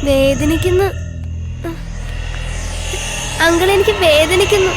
വേദനിക്കുന്നു uncle, എനിക്ക് വേദനിക്കുന്നു.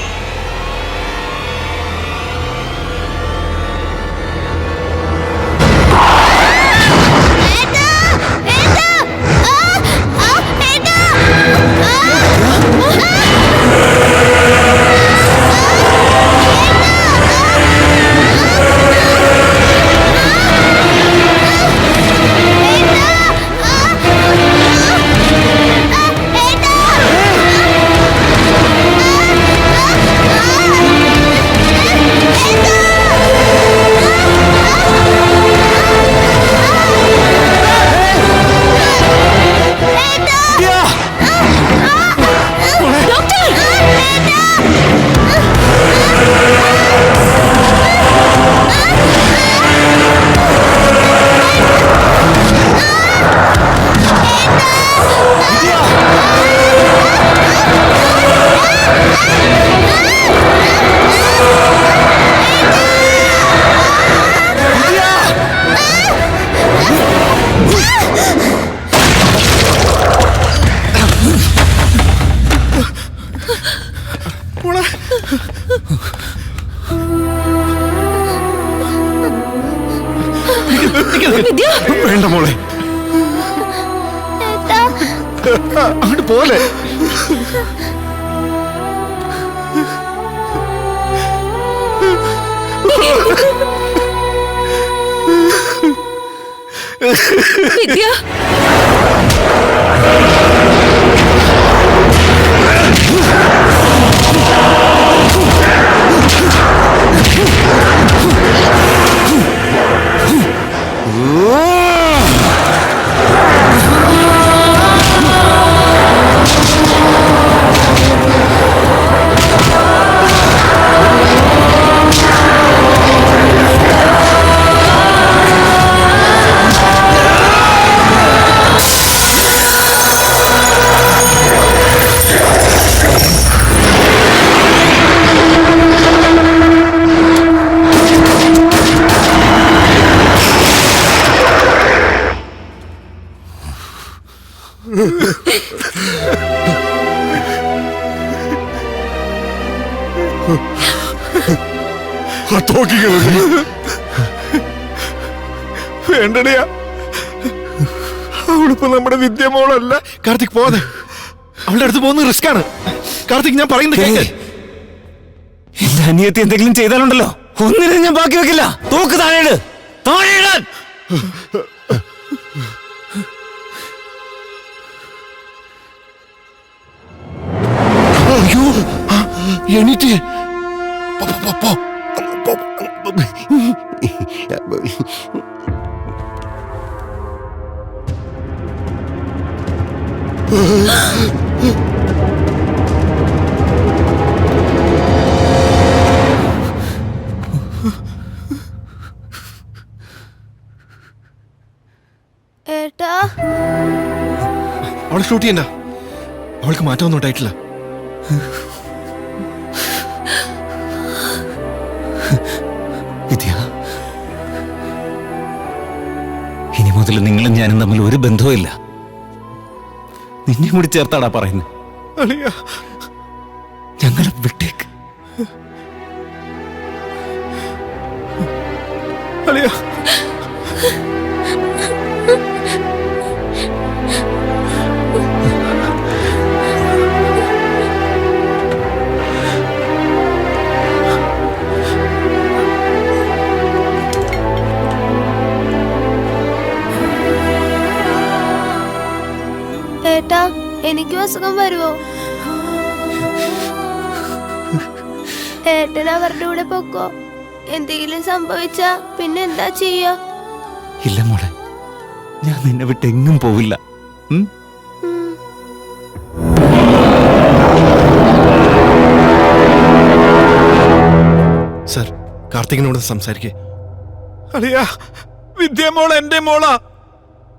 വേണ്ട മോളെ, അങ്ങോട്ട് പോലെ. വിദ്യ, വേണ്ടടിയാ, അവളിപ്പോ നമ്മുടെ വിദ്യ മോളല്ല. കാർത്തിക് പോവാതെ, അവളുടെ അടുത്ത് പോകുന്നത് റിസ്ക് ആണ്. കാർത്തിക്, ഞാൻ പറയുന്നത് കേൾക്ക്. എന്റെ അനിയത്തി എന്തെങ്കിലും ചെയ്താലുണ്ടല്ലോ, ഒന്നിനും ഞാൻ ബാക്കി വെക്കില്ല. തോക്ക് താഴെ താഴെയിടാൻ. അയ്യോ, എണീറ്റ് ഏട്ടാ, അവളെ ഷൂട്ട് ചെയ്യണ്ട. അവൾക്ക് മാറ്റമൊന്നും ഉണ്ടായിട്ടില്ല. വിദ്യ, ഇനി മുതൽ നിങ്ങളും ഞാനും തമ്മിൽ ഒരു ബന്ധവും ഇല്ല. നിന്നെ കൂടി ചേർത്താടാ പറയുന്നത്. ഞങ്ങളെ വിട്ടേക്ക്. അളിയാ, ഏട്ടാ, എനിക്കും അസുഖം വരുമോ? ഏട്ടൻ അവരുടെ കൂടെ പൊക്കോ. എന്തെങ്കിലും സംഭവിച്ചാ പിന്നെ എന്താ ചെയ്യാ? ഇല്ല മോളെ, ഞാൻ നിന്നെ വിട്ട് എങ്ങും പോവില്ല. സർ, കാർത്തികിനോട് സംസാരിക്കേ. അളിയാ, വിദ്യ മോള് എന്റെ മോളാ.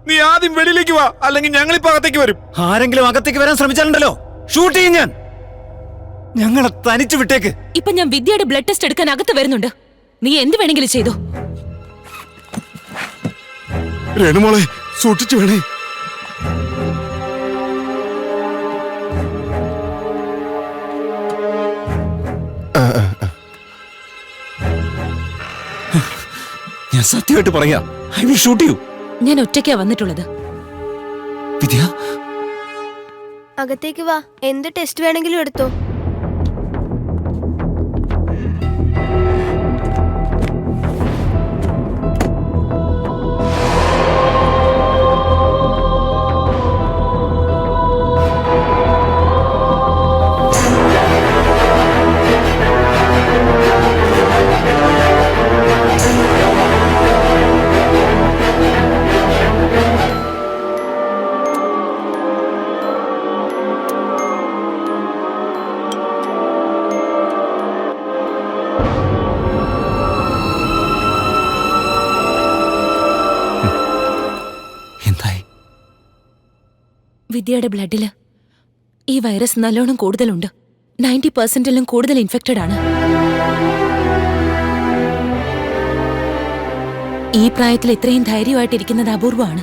നീ ആദ്യം വെളിയിലേക്ക് വാ, അല്ലെങ്കിൽ ഞങ്ങളിപ്പോ അകത്തേക്ക് വരും. ആരെങ്കിലും അകത്തേക്ക് വരാൻ ശ്രമിച്ചാലുണ്ടല്ലോ, ഷൂട്ട് ചെയ്യും ഞാൻ. ഞങ്ങളെ തനിച്ചു വിട്ടേക്ക്. ഇപ്പൊ ഞാൻ വിദ്യയുടെ ബ്ലഡ് ടെസ്റ്റ് എടുക്കാൻ അകത്ത് വരുന്നുണ്ട്. നീ എന്ത് വേണമെങ്കിലും ചെയ്തോ. രേണുമോളെ, സൂക്ഷിച്ചു വേണേ. ഞാൻ സത്യമായിട്ട് പറയാ, ഐ വിൽ ഷൂട്ട് യു. ഞാൻ ഒറ്റയ്ക്കാ വന്നിട്ടുള്ളത്. വിദ്യ, അകത്തേക്ക് വാ, എന്ത് ടെസ്റ്റ് വേണമെങ്കിലും എടുത്തോ. എന്തായി? വിദ്യയുടെ ബ്ലഡില് ഈ വൈറസ് നല്ലോണം കൂടുതലുണ്ട്. 90% കൂടുതൽ ഇൻഫെക്റ്റഡ് ആണ്. ഈ പ്രായത്തിൽ ഇത്രയും ധൈര്യമായിട്ടിരിക്കുന്നത് അപൂർവമാണ്.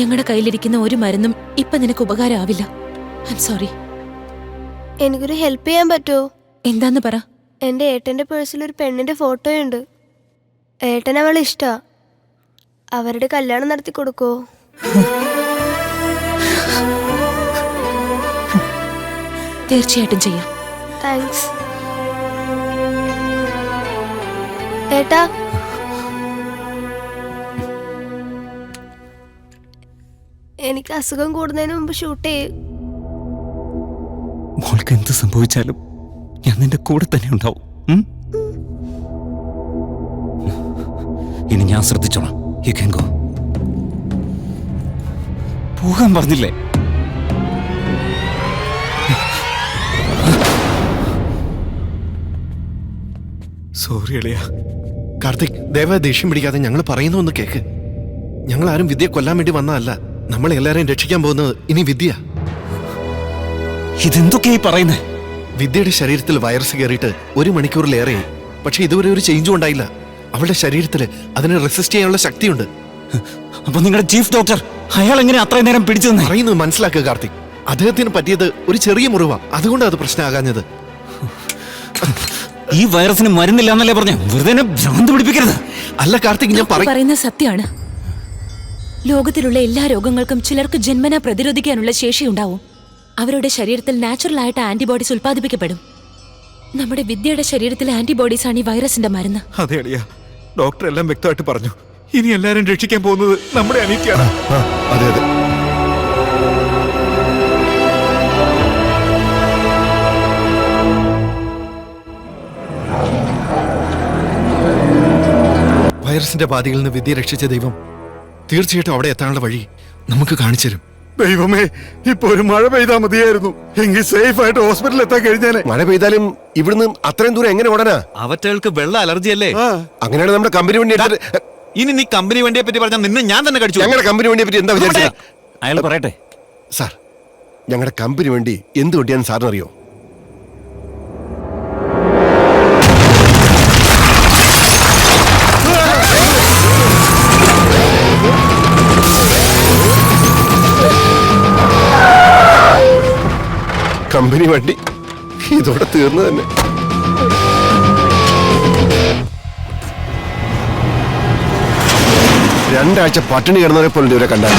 ഞങ്ങളുടെ കയ്യിലിരിക്കുന്ന ഒരു മരുന്നും ഇപ്പൊ നിനക്ക് ഉപകാരമാവില്ല. I'm sorry. എനിക്കൊരു ഹെൽപ്പ് ചെയ്യാൻ പറ്റുമോ? എന്താന്ന് പറ. എൻ്റെ ഏട്ടൻ്റെ പേഴ്സിൽ ഒരു പെണ്ണിൻ്റെ ഫോട്ടോയുണ്ട്. ഏട്ടൻ അവളെ ഇഷ്ടാ. അവരുടെ കല്യാണം നടത്തി കൊടുക്കോ? തീർച്ചയായിട്ടും ചെയ്യാം. താങ്ക്സ് ഏട്ടാ. എനിക്ക് അസുഖം കൂടുന്നതിന് മുമ്പ് ഷൂട്ട് ചെയ്യും. മോൾക്ക് എന്ത് സംഭവിച്ചാലും ഞാൻ നിന്റെ കൂടെ തന്നെ ഉണ്ടാവും. ഇനി ഞാൻ ശ്രദ്ധിച്ചോളാം. You can go. പോകാൻ പറഞ്ഞില്ലേ? സോറി അളിയ. കാർത്തിക്, ദയവായി ദേഷ്യം പിടിക്കാതെ ഞങ്ങൾ പറയുന്ന ഒന്ന് കേക്ക്. ഞങ്ങൾ ആരും വിദ്യയെ കൊല്ലാൻ വേണ്ടി വന്നതല്ല. നമ്മളെ എല്ലാരെയും രക്ഷിക്കാൻ പോകുന്നത് ഇനി വിദ്യ. ഇതെന്തൊക്കെയായി പറയുന്നേ? വിദ്യയുടെ ശരീരത്തിൽ വൈറസ് കയറിയിട്ട് 1 മണിക്കൂറിലേറെയായി. പക്ഷെ ഇതുവരെ ഒരു ചേഞ്ചും ഉണ്ടായില്ല. അവളുടെ ശരീരത്തിൽ അതിനെ റെസിസ്റ്റ് ചെയ്യാനുള്ള ശക്തിയുണ്ട്. അപ്പൊ നിങ്ങളുടെ ചീഫ് ഡോക്ടർ അയാൾ എങ്ങനെ അത്രയും നേരം പിടിച്ചു തന്നെ? പറയുന്നത് മനസ്സിലാക്കുക കാർത്തിക്. അദ്ദേഹത്തിന് പറ്റിയത് ഒരു ചെറിയ മുറിവാ, അതുകൊണ്ട് അത് പ്രശ്നമാകാഞ്ഞത്. ഈ വൈറസിന് മരുന്നില്ല എന്നല്ലേ പറഞ്ഞു? വെറുതെ എന്നെ ഭ്രാന്ത് പിടിപ്പിക്കരുത്. അല്ല കാർത്തിക്, ഞാൻ പറയുന്നത് സത്യമാണ്. ലോകത്തിലുള്ള എല്ലാ രോഗങ്ങൾക്കും ചിലർക്ക് ജന്മനാ പ്രതിരോധിക്കാനുള്ള ശേഷിയുണ്ടാവും. അവരുടെ ശരീരത്തിൽ നാച്ചുറൽ ആയിട്ട് ആന്റിബോഡീസ് ഉൽപ്പാദിപ്പിക്കപ്പെടും. നമ്മുടെ വിദ്യയുടെ ശരീരത്തിലെ ആന്റിബോഡീസ് ആണ് ഈ വൈറസിന്റെ മരുന്ന്. അതെ അളിയ, ഡോക്ടർ എല്ലാം വ്യക്തമായിട്ട് പറഞ്ഞു. ഇനി എല്ലാരും രക്ഷിക്കാൻ പോകുന്നത് നമ്മുടെ അനീതിയാണ്. അതെ അതെ. വൈറസിന്റെ ബാധയിൽ നിന്ന് വിദ്യ രക്ഷിച്ച ദൈവം തീർച്ചയായിട്ടും അവിടെ എത്താനുള്ള വഴി നമുക്ക് കാണിച്ചു തരും. ദൈവമേ, ഇപ്പൊ ഒരു മഴ പെയ്താൽ മതിയായിരുന്നു. എങ്കിൽ സേഫ് ആയിട്ട് ഹോസ്പിറ്റലിൽ എത്താൻ കഴിഞ്ഞാലേ. മഴ പെയ്താലും ഇവിടുന്ന് അത്രയും ദൂരം എങ്ങനെ ഓടാനാ? അവറ്റകൾക്ക് വെള്ള അലർജി അല്ലേ? അങ്ങനെയാണ് നമ്മുടെ കമ്പനി വണ്ടി എടുത്തിട്ട്. ഇനി നീ കമ്പനി വണ്ടിയെ പറ്റി പറഞ്ഞാൽ നിന്നെ ഞാൻ തന്നെ കടിച്ചു. ഞങ്ങളുടെ കമ്പനി വണ്ടിയെ പറ്റി എന്താ വിചാരിച്ചത്? അയാൾ പറയട്ടെ. സാർ, ഞങ്ങളുടെ കമ്പനി വണ്ടി എന്ത് വണ്ടിയാണെന്ന് സാറിന് അറിയോ? കമ്പനി വണ്ടി ഇതോടെ തീർന്നു തന്നെ. രണ്ടാഴ്ച പട്ടിണി കിടന്നവരെ പോലെ ഇവരെ കണ്ടാൽ